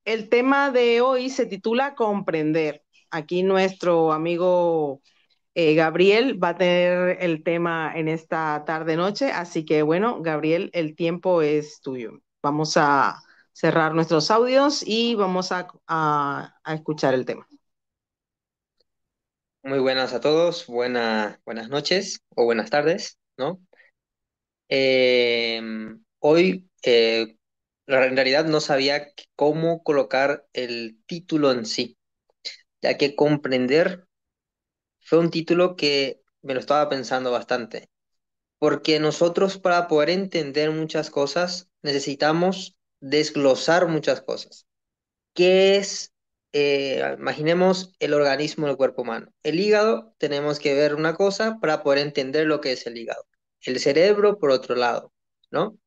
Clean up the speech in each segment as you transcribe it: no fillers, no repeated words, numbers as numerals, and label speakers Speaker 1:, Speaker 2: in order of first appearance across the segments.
Speaker 1: El tema de hoy se titula Comprender. Aquí nuestro amigo Gabriel va a tener el tema en esta tarde-noche, así que bueno, Gabriel, el tiempo es tuyo. Vamos a cerrar nuestros audios y vamos a escuchar el tema.
Speaker 2: Muy buenas a todos, buenas noches o buenas tardes, ¿no? Eh, hoy, en realidad no sabía cómo colocar el título en sí, ya que comprender fue un título que me lo estaba pensando bastante, porque nosotros para poder entender muchas cosas necesitamos desglosar muchas cosas. ¿Qué es, imaginemos el organismo del cuerpo humano? El hígado, tenemos que ver una cosa para poder entender lo que es el hígado. El cerebro, por otro lado, ¿no?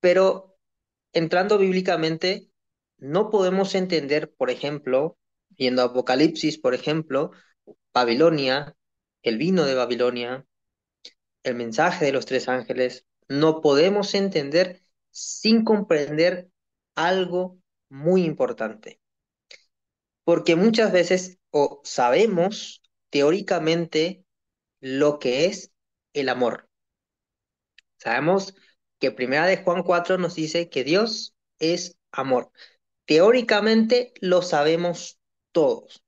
Speaker 2: Pero entrando bíblicamente, no podemos entender, por ejemplo, viendo Apocalipsis, por ejemplo, Babilonia, el vino de Babilonia, el mensaje de los tres ángeles, no podemos entender sin comprender algo muy importante. Porque muchas veces o sabemos teóricamente lo que es el amor. Sabemos que Primera de Juan 4 nos dice que Dios es amor. Teóricamente lo sabemos todos,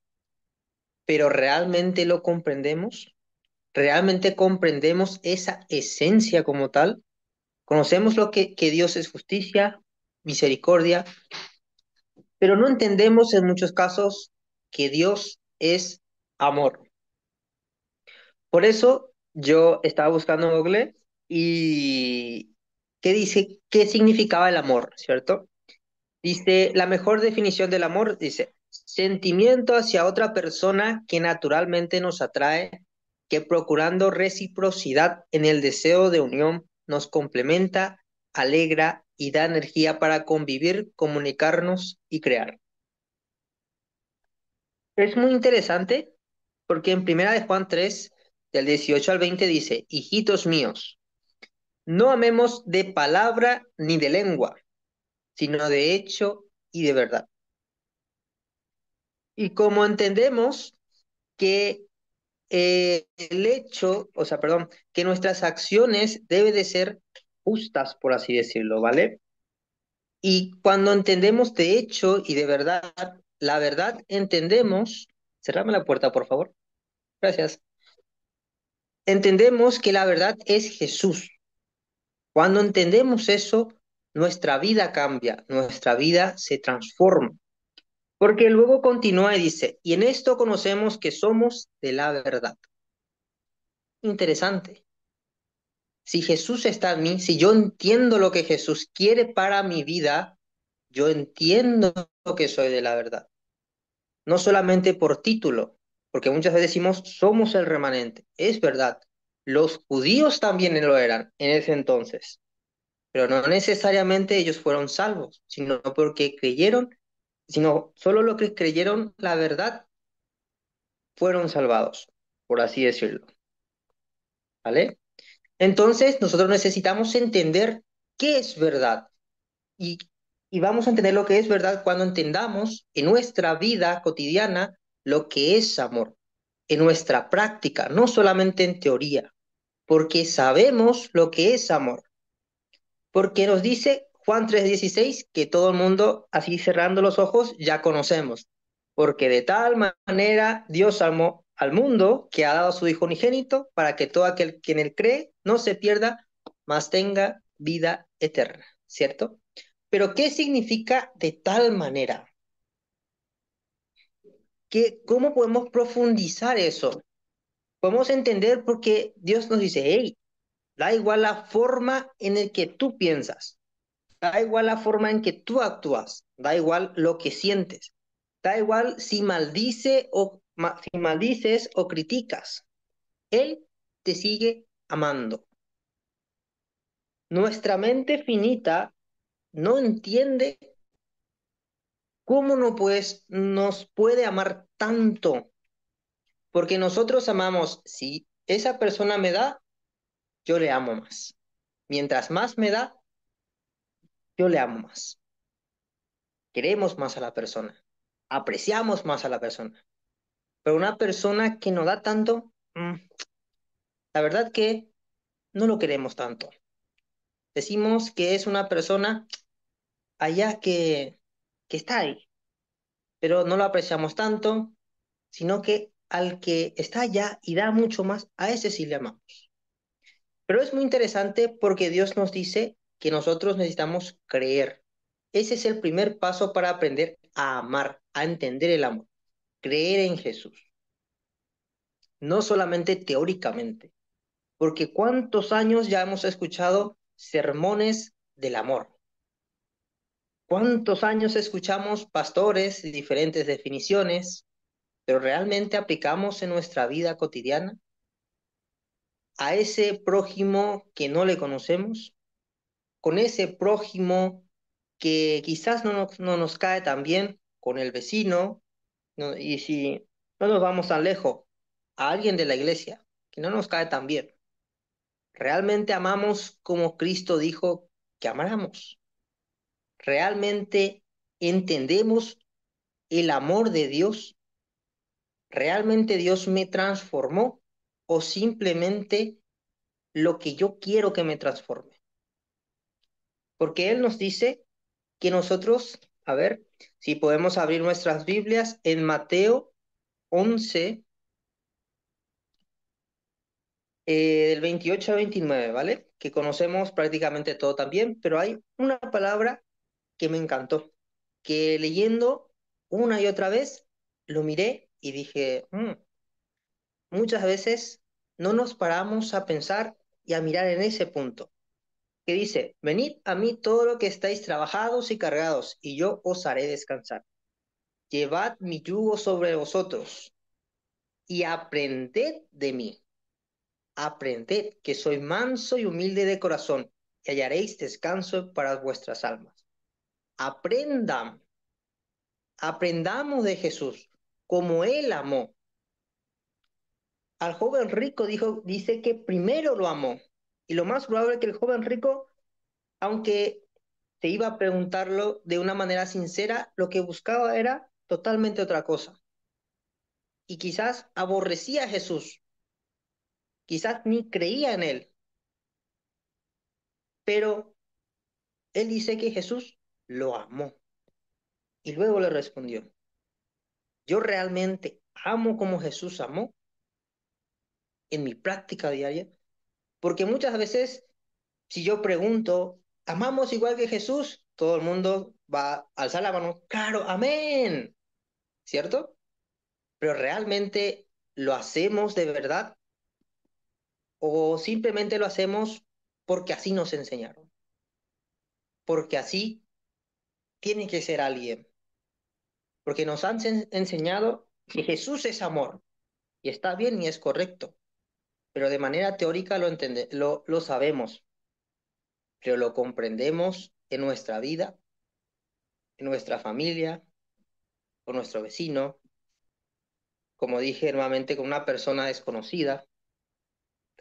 Speaker 2: pero ¿realmente lo comprendemos? ¿Realmente comprendemos esa esencia como tal? Conocemos que Dios es justicia, misericordia, pero no entendemos en muchos casos que Dios es amor. Por eso yo estaba buscando en Google y qué dice, qué significaba el amor, ¿cierto? Dice, la mejor definición del amor, dice, sentimiento hacia otra persona que naturalmente nos atrae, que procurando reciprocidad en el deseo de unión nos complementa, alegra y da energía para convivir, comunicarnos y crear. Es muy interesante porque en Primera de Juan 3 del 18 al 20 dice, hijitos míos, no amemos de palabra ni de lengua, sino de hecho y de verdad. Y como entendemos que el hecho, o sea, perdón, que nuestras acciones deben de ser justas, por así decirlo, ¿vale? Y cuando entendemos de hecho y de verdad, la verdad entendemos, cerrame la puerta, por favor. Gracias. Entendemos que la verdad es Jesús. Cuando entendemos eso, nuestra vida cambia, nuestra vida se transforma. Porque luego continúa y dice, y en esto conocemos que somos de la verdad. Interesante. Si Jesús está en mí, si yo entiendo lo que Jesús quiere para mi vida, yo entiendo que soy de la verdad. No solamente por título, porque muchas veces decimos, somos el remanente. Es verdad. Los judíos también lo eran en ese entonces, pero no necesariamente ellos fueron salvos, sino porque creyeron, sino solo los que creyeron la verdad fueron salvados, por así decirlo, ¿vale? Entonces, nosotros necesitamos entender qué es verdad y, y vamos a entender lo que es verdad cuando entendamos en nuestra vida cotidiana lo que es amor, en nuestra práctica, no solamente en teoría, porque sabemos lo que es amor. Porque nos dice Juan 3:16 que todo el mundo, así cerrando los ojos, ya conocemos. Porque de tal manera Dios amó al mundo que ha dado a su Hijo unigénito para que todo aquel que en él cree no se pierda, mas tenga vida eterna, ¿cierto? Pero ¿qué significa de tal manera? ¿Cómo podemos profundizar eso? Podemos entender porque Dios nos dice, hey, da igual la forma en el que tú piensas. Da igual la forma en que tú actúas, da igual lo que sientes, da igual si maldices o criticas. Él te sigue amando. Nuestra mente finita no entiende cómo no pues, nos puede amar tanto, porque nosotros amamos, si esa persona me da, yo le amo más. Mientras más me da, yo le amo más. queremos más a la persona, apreciamos más a la persona. Pero una persona que no da tanto, la verdad que no lo queremos tanto. Decimos que es una persona allá que está ahí, pero no lo apreciamos tanto, sino que al que está allá y da mucho más, a ese sí le amamos. Pero es muy interesante porque Dios nos dice que nosotros necesitamos creer. Ese es el primer paso para aprender a amar, a entender el amor. Creer en Jesús, no solamente teóricamente, porque cuántos años ya hemos escuchado sermones del amor. ¿Cuántos años escuchamos pastores y diferentes definiciones, pero realmente aplicamos en nuestra vida cotidiana a ese prójimo que no le conocemos, con ese prójimo que quizás no nos cae tan bien, con el vecino, ¿no? Y si no nos vamos tan lejos, a alguien de la iglesia que no nos cae tan bien? ¿Realmente amamos como Cristo dijo que amáramos? ¿Realmente entendemos el amor de Dios? ¿Realmente Dios me transformó o simplemente lo que yo quiero que me transforme? Porque Él nos dice que nosotros, a ver, si podemos abrir nuestras Biblias en Mateo 11, del 28 al 29, ¿vale? Que conocemos prácticamente todo también, pero hay una palabra que me encantó, que leyendo una y otra vez, lo miré y dije, muchas veces no nos paramos a pensar y a mirar en ese punto, que dice, venid a mí todo lo que estáis trabajados y cargados, y yo os haré descansar. Llevad mi yugo sobre vosotros y aprended de mí. Aprended que soy manso y humilde de corazón, y hallaréis descanso para vuestras almas. Aprendan, aprendamos de Jesús, como Él amó. Al joven rico dice que primero lo amó. Y lo más probable es que el joven rico, aunque te iba a preguntarlo de una manera sincera, lo que buscaba era totalmente otra cosa. Y quizás aborrecía a Jesús, quizás ni creía en Él, pero él dice que Jesús lo amó. Y luego le respondió, yo realmente amo como Jesús amó en mi práctica diaria, porque muchas veces si yo pregunto, ¿amamos igual que Jesús? Todo el mundo va a alzar la mano, claro, amén, ¿cierto? Pero realmente lo hacemos de verdad o simplemente lo hacemos porque así nos enseñaron, porque así tiene que ser alguien, porque nos han enseñado que Jesús es amor y está bien y es correcto, pero de manera teórica lo sabemos, pero lo comprendemos en nuestra vida, en nuestra familia, con nuestro vecino, como dije nuevamente, con una persona desconocida.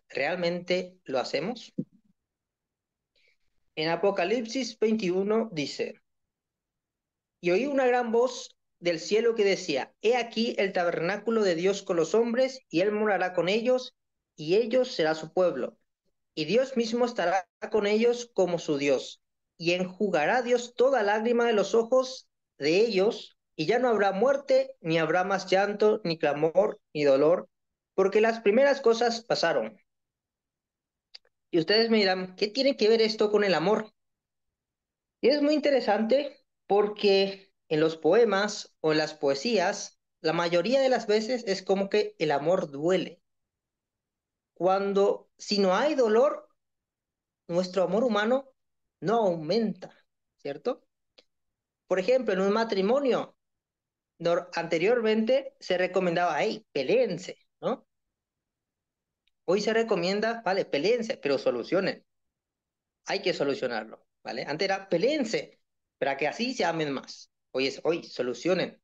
Speaker 2: ¿Realmente lo hacemos? En Apocalipsis 21 dice, y oí una gran voz del cielo que decía, he aquí el tabernáculo de Dios con los hombres, y él morará con ellos, y ellos será su pueblo. Y Dios mismo estará con ellos como su Dios, y enjugará Dios toda lágrima de los ojos de ellos, y ya no habrá muerte, ni habrá más llanto, ni clamor, ni dolor, porque las primeras cosas pasaron. Y ustedes me dirán, ¿qué tiene que ver esto con el amor? Y es muy interesante porque en los poemas o en las poesías, la mayoría de las veces es como que el amor duele. Cuando si no hay dolor, nuestro amor humano no aumenta, ¿cierto? Por ejemplo, en un matrimonio, anteriormente se recomendaba, hey, peléense, ¿no? Hoy se recomienda, vale, peléense, pero solucionen. Hay que solucionarlo, ¿vale? Antes era peléense, para que así se amen más. Hoy solucionen.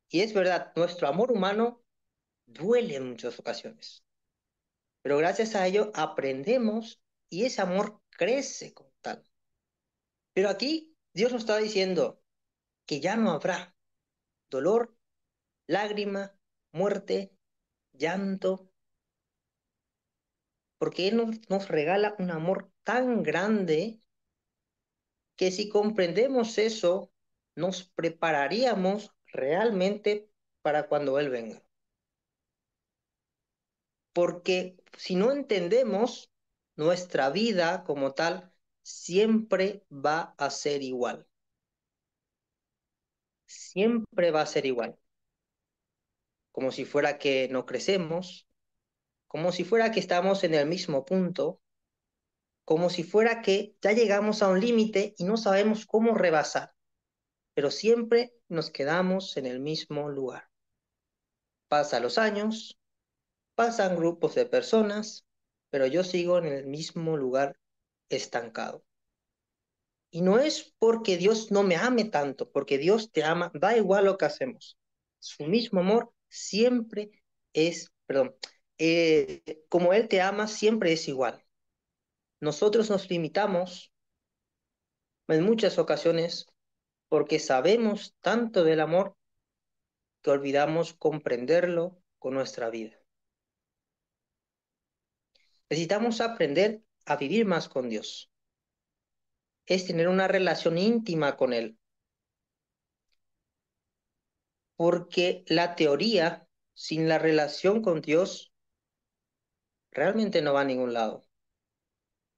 Speaker 2: Y es verdad, nuestro amor humano duele en muchas ocasiones, pero gracias a ello aprendemos y ese amor crece como tal. Pero aquí Dios nos está diciendo, que ya no habrá dolor, lágrima, muerte, llanto, porque Él nos regala un amor tan grande que si comprendemos eso, nos prepararíamos realmente para cuando Él venga. Porque si no entendemos, nuestra vida como tal siempre va a ser igual. Siempre va a ser igual. Como si fuera que no crecemos, como si fuera que estamos en el mismo punto, como si fuera que ya llegamos a un límite y no sabemos cómo rebasar, pero siempre nos quedamos en el mismo lugar. Pasan los años, pasan grupos de personas, pero yo sigo en el mismo lugar estancado. Y no es porque Dios no me ame tanto, porque Dios te ama, da igual lo que hacemos. Su mismo amor siempre es, perdón, como Él te ama, siempre es igual. Nosotros nos limitamos en muchas ocasiones porque sabemos tanto del amor que olvidamos comprenderlo con nuestra vida. Necesitamos aprender a vivir más con Dios. Es tener una relación íntima con Él, porque la teoría sin la relación con Dios realmente no va a ningún lado.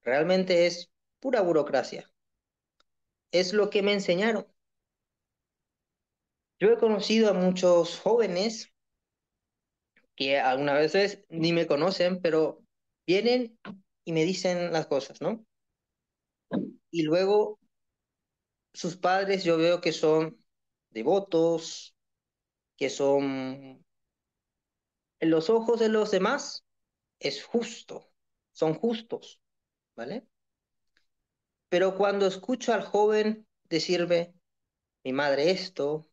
Speaker 2: Realmente es pura burocracia. Es lo que me enseñaron. Yo he conocido a muchos jóvenes que algunas veces ni me conocen, pero vienen y me dicen las cosas, ¿no? Y luego sus padres yo veo que son devotos, que son, en los ojos de los demás, es justo, son justos, ¿vale? Pero cuando escucho al joven decirme, mi madre esto,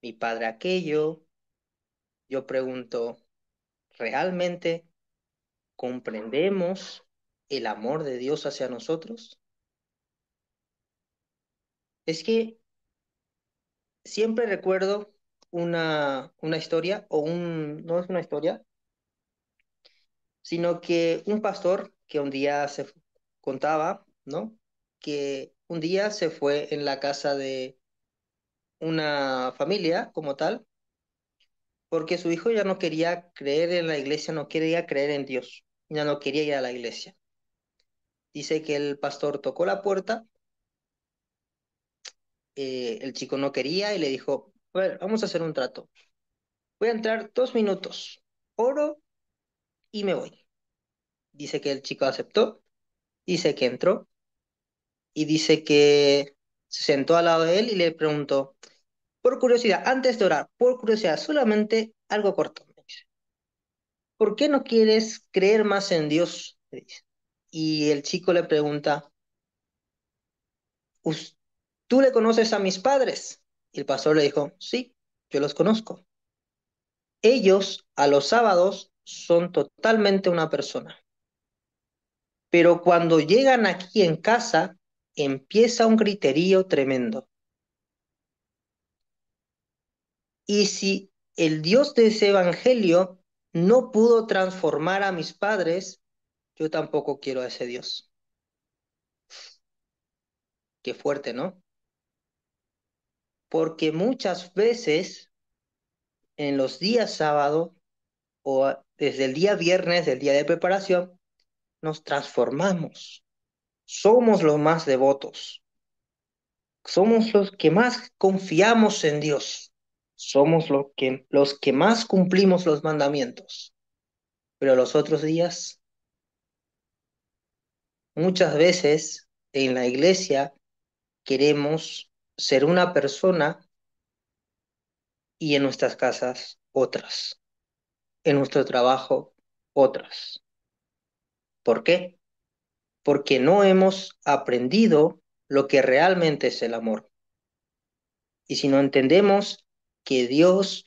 Speaker 2: mi padre aquello, yo pregunto, ¿realmente comprendemos el amor de Dios hacia nosotros? Es que siempre recuerdo una historia, no es una historia, sino que un pastor que un día se contaba, ¿no? Que un día se fue en la casa de una familia como tal, porque su hijo ya no quería creer en la iglesia, no quería creer en Dios, ya no quería ir a la iglesia. Dice que el pastor tocó la puerta, el chico no quería y le dijo, a ver, vamos a hacer un trato. Voy a entrar 2 minutos, oro y me voy. Dice que el chico aceptó, dice que entró y dice que se sentó al lado de él y le preguntó, por curiosidad, antes de orar, por curiosidad, solamente algo corto, me dice. ¿Por qué no quieres creer más en Dios? Le dice. Y el chico le pregunta, ¿tú le conoces a mis padres? Y el pastor le dijo, sí, yo los conozco. Ellos a los sábados son totalmente una persona, pero cuando llegan aquí en casa empieza un griterío tremendo. Y si el Dios de ese evangelio no pudo transformar a mis padres, yo tampoco quiero a ese Dios. Qué fuerte, ¿no? Porque muchas veces en los días sábado desde el día viernes, del día de preparación, nos transformamos. Somos los más devotos. Somos los que más confiamos en Dios. Somos los que más cumplimos los mandamientos. Pero los otros días, muchas veces en la iglesia queremos ser una persona y en nuestras casas otras. En nuestro trabajo otras. ¿Por qué? Porque no hemos aprendido lo que realmente es el amor. Y si no entendemos que Dios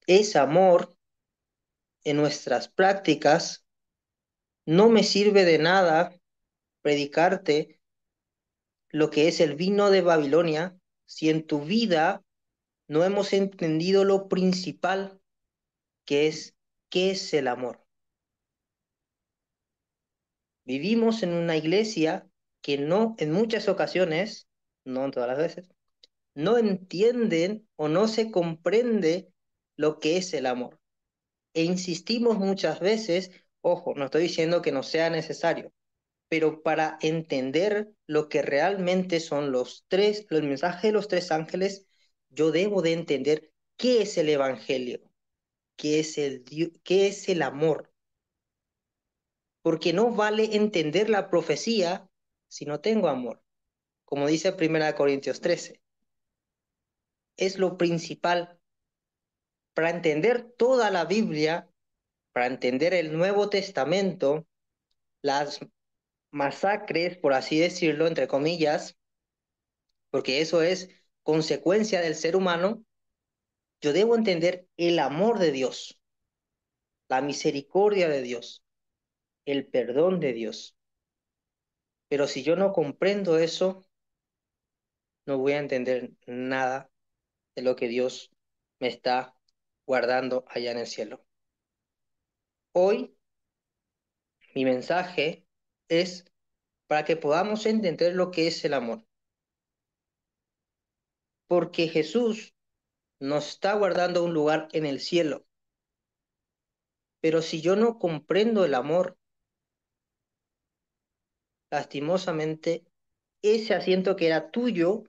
Speaker 2: es amor en nuestras prácticas, no me sirve de nada predicarte lo que es el vino de Babilonia si en tu vida no hemos entendido lo principal, que es qué es el amor. Vivimos en una iglesia que no, en muchas ocasiones, no en todas las veces, no entienden o no se comprende lo que es el amor. E insistimos muchas veces, ojo, no estoy diciendo que no sea necesario, pero para entender lo que realmente son los mensajes de los tres ángeles, yo debo de entender qué es el evangelio, qué es el amor, porque no vale entender la profecía si no tengo amor, como dice 1 Corintios 13. Es lo principal para entender toda la Biblia, para entender el Nuevo Testamento, las masacres, por así decirlo, entre comillas, porque eso es consecuencia del ser humano. Yo debo entender el amor de Dios, la misericordia de Dios, el perdón de Dios. Pero si yo no comprendo eso, no voy a entender nada de lo que Dios me está guardando allá en el cielo. Hoy mi mensaje es para que podamos entender lo que es el amor, porque Jesús nos está guardando un lugar en el cielo. Pero si yo no comprendo el amor, lastimosamente, ese asiento que era tuyo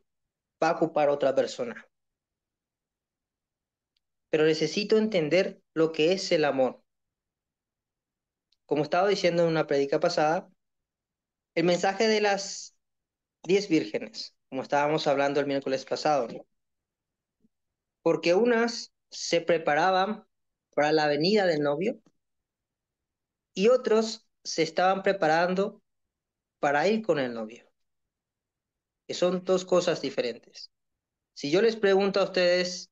Speaker 2: va a ocupar otra persona. Pero necesito entender lo que es el amor. Como estaba diciendo en una predica pasada, el mensaje de las 10 vírgenes, como estábamos hablando el miércoles pasado, porque unas se preparaban para la venida del novio y otros se estaban preparando para ir con el novio, que son dos cosas diferentes. Si yo les pregunto a ustedes,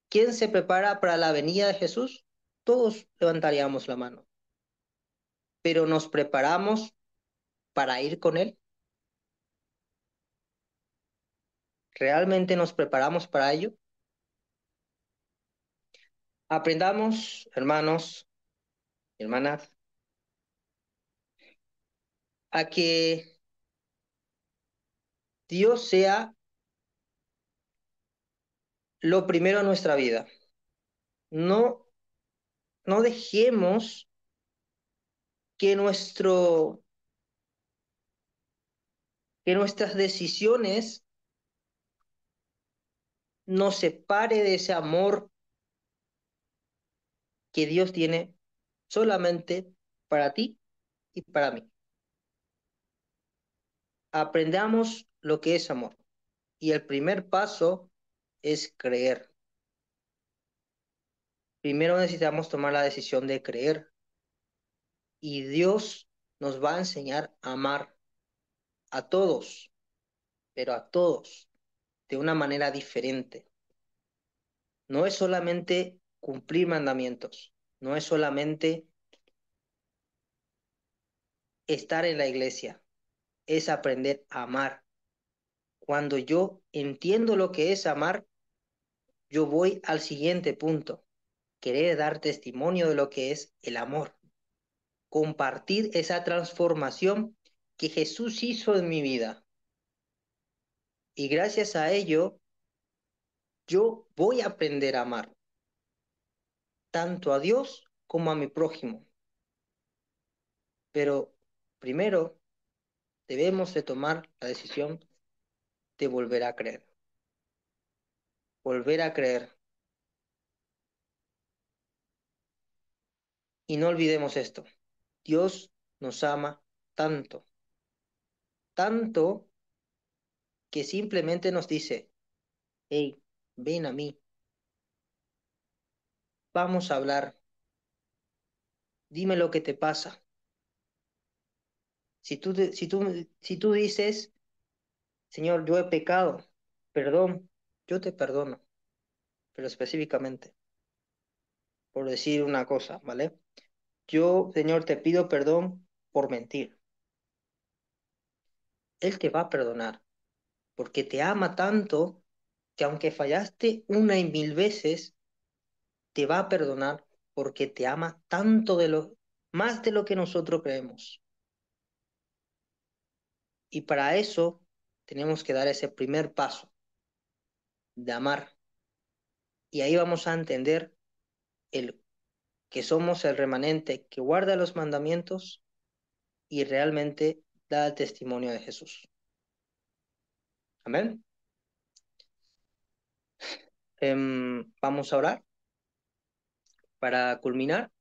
Speaker 2: ¿quién se prepara para la venida de Jesús? Todos levantaríamos la mano. Pero ¿nos preparamos para ir con Él? ¿Realmente nos preparamos para ello? Aprendamos, hermanos y hermanas, a que Dios sea lo primero en nuestra vida. No, no dejemos que, que nuestras decisiones nos separe de ese amor que Dios tiene solamente para ti y para mí. Aprendamos lo que es amor. Y el primer paso es creer. Primero necesitamos tomar la decisión de creer. Y Dios nos va a enseñar a amar a todos, pero a todos, de una manera diferente. No es solamente cumplir mandamientos, no es solamente estar en la iglesia, es aprender a amar. Cuando yo entiendo lo que es amar, yo voy al siguiente punto, querer dar testimonio de lo que es el amor, compartir esa transformación que Jesús hizo en mi vida. Y gracias a ello, yo voy a aprender a amar tanto a Dios como a mi prójimo. Pero primero debemos de tomar la decisión de volver a creer. Y no olvidemos esto, Dios nos ama tanto, tanto que simplemente nos dice, hey, ven a mí, vamos a hablar, dime lo que te pasa. Si tú dices, Señor, yo he pecado, perdón, yo te perdono, pero específicamente, por decir una cosa, ¿vale? Yo, Señor, te pido perdón por mentir. Él te va a perdonar, porque te ama tanto que aunque fallaste una y mil veces, te va a perdonar porque te ama tanto más de lo que nosotros creemos. Y para eso tenemos que dar ese primer paso de amar. Y ahí vamos a entender el que somos el remanente que guarda los mandamientos y realmente da el testimonio de Jesús. Amén. Vamos a orar para culminar.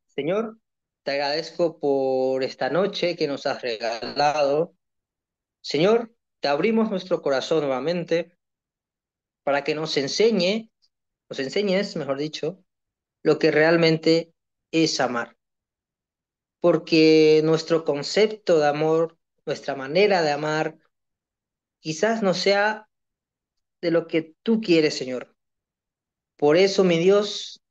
Speaker 2: Señor, te agradezco por esta noche que nos has regalado. Señor, te abrimos nuestro corazón nuevamente para que nos enseñes, mejor dicho, lo que realmente es amar. Porque nuestro concepto de amor, nuestra manera de amar, quizás no sea de lo que tú quieres, Señor. Por eso, mi Dios,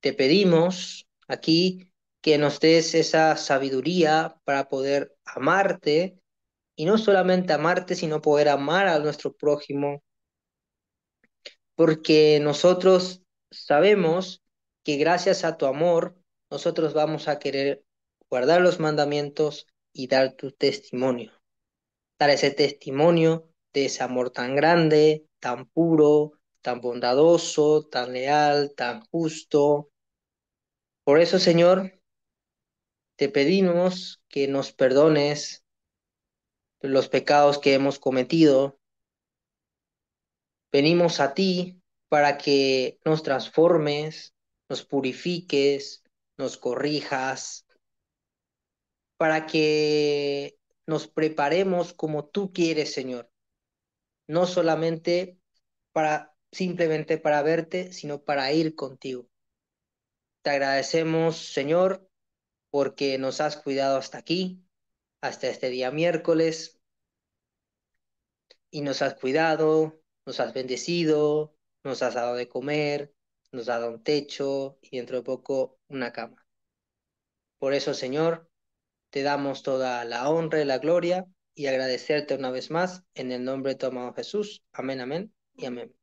Speaker 2: te pedimos aquí que nos des esa sabiduría para poder amarte y no solamente amarte, sino poder amar a nuestro prójimo, porque nosotros sabemos que gracias a tu amor, nosotros vamos a querer guardar los mandamientos y dar tu testimonio, dar ese testimonio de ese amor tan grande, tan puro, tan bondadoso, tan leal, tan justo. Por eso, Señor, te pedimos que nos perdones los pecados que hemos cometido. Venimos a ti para que nos transformes, nos purifiques, nos corrijas, para que nos preparemos como tú quieres, Señor. No solamente simplemente para verte, sino para ir contigo. Te agradecemos, Señor, porque nos has cuidado hasta aquí, hasta este día miércoles, y nos has cuidado, nos has bendecido, nos has dado de comer, nos has dado un techo y dentro de poco una cama. Por eso, Señor, te damos toda la honra y la gloria y agradecerte una vez más en el nombre de tu amado Jesús. Amén, amén y amén.